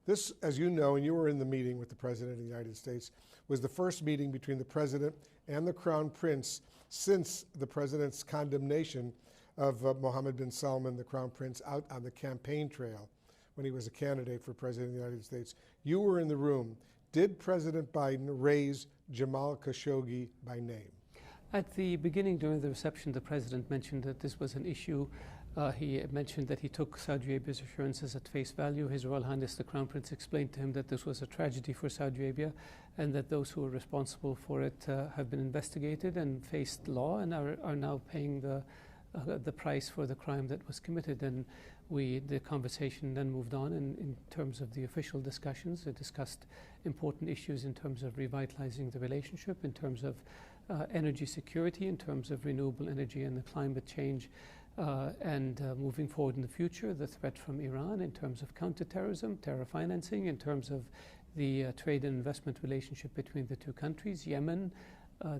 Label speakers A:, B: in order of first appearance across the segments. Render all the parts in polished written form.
A: This, as you know, and you were in the meeting with the President of the United States, was the first meeting between the President and the Crown Prince since the President's condemnation of Mohammed bin Salman, the Crown Prince, out on the campaign trail when he was a candidate for President of the United States. You were in the room. Did President Biden raise Jamal Khashoggi by name?
B: At the beginning, during the reception, the President mentioned that this was an issue. He mentioned that he took Saudi Arabia's assurances at face value. His Royal Highness the Crown Prince explained to him that this was a tragedy for Saudi Arabia and that those who were responsible for it have been investigated and faced law and are now paying the price for the crime that was committed. And the conversation then moved on in terms of the official discussions. It discussed important issues in terms of revitalizing the relationship, in terms of energy security, in terms of renewable energy and the climate change, and moving forward in the future, the threat from Iran, in terms of counterterrorism, terror financing, in terms of the trade and investment relationship between the two countries, Yemen,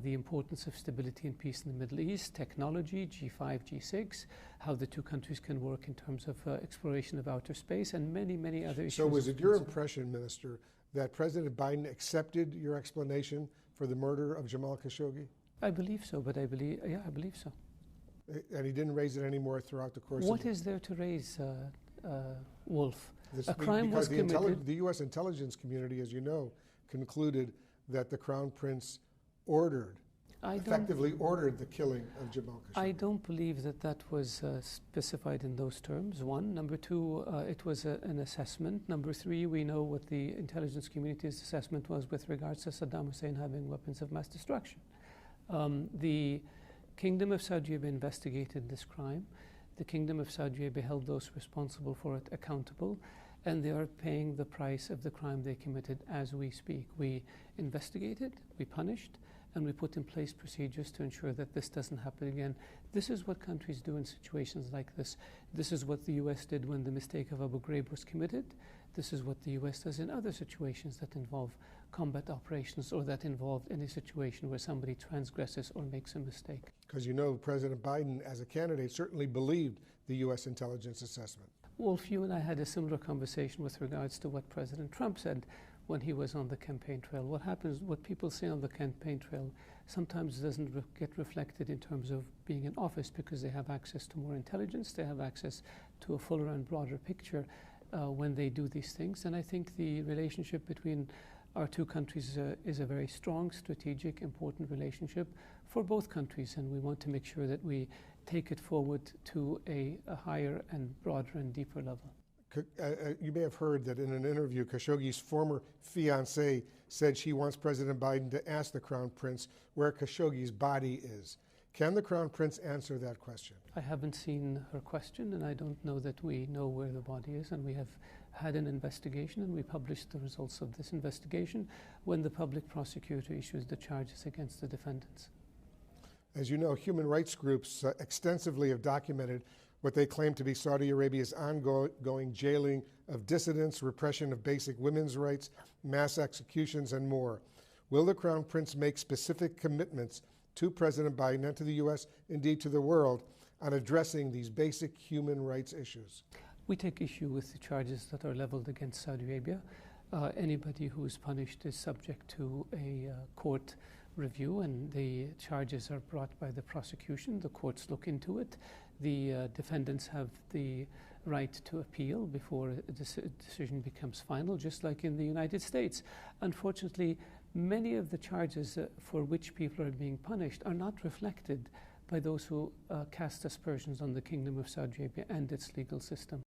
B: the importance of stability and peace in the Middle East, technology, G5, G6, how the two countries can work in terms of exploration of outer space, and many, many other issues.
A: So was it your impression, Minister, that President Biden accepted your explanation for the murder of Jamal Khashoggi?
B: I believe so, but I believe so.
A: And he didn't raise it anymore throughout the course
B: What
A: of
B: is there to raise, Wolf?
A: this?
B: A crime was committed.
A: The U.S. intelligence community, as you know, concluded that the Crown Prince effectively ordered the killing of Jamal Khashoggi.
B: I don't believe that was specified in those terms, one. Number two, it was an assessment. Number three, we know what the intelligence community's assessment was with regards to Saddam Hussein having weapons of mass destruction. The Kingdom of Saudi Arabia investigated this crime. The Kingdom of Saudi Arabia held those responsible for it accountable, and they are paying the price of the crime they committed as we speak. We investigated, we punished, and we put in place procedures to ensure that this doesn't happen again. This is what countries do in situations like this. This is what the US did when the mistake of Abu Ghraib was committed. This is what the US does in other situations that involve combat operations or that involve any situation where somebody transgresses or makes a mistake.
A: Because you know President Biden, as a candidate, certainly believed the US intelligence assessment.
B: Wolf, you and I had a similar conversation with regards to what President Trump said when he was on the campaign trail. What happens, what people say on the campaign trail sometimes doesn't get reflected in terms of being in office because they have access to more intelligence, they have access to a fuller and broader picture when they do these things. And I think the relationship between our two countries is a very strong, strategic, important relationship for both countries, and we want to make sure that we take it forward to a higher and broader and deeper level.
A: You may have heard that in an interview, Khashoggi's former fiancée said she wants President Biden to ask the Crown Prince where Khashoggi's body is. Can the Crown Prince answer that question?
B: I haven't seen her question, and I don't know that we know where the body is, and we have had an investigation, and we published the results of this investigation when the public prosecutor issues the charges against the defendants.
A: As you know, human rights groups extensively have documented what they claim to be Saudi Arabia's ongoing jailing of dissidents, repression of basic women's rights, mass executions, and more. Will the Crown Prince make specific commitments to President Biden and to the U.S., indeed to the world, on addressing these basic human rights issues?
B: We take issue with the charges that are leveled against Saudi Arabia. Anybody who is punished is subject to a court review, and the charges are brought by the prosecution. The courts look into it. The defendants have the right to appeal before a decision becomes final, just like in the United States. Unfortunately, many of the charges for which people are being punished are not reflected by those who cast aspersions on the Kingdom of Saudi Arabia and its legal system.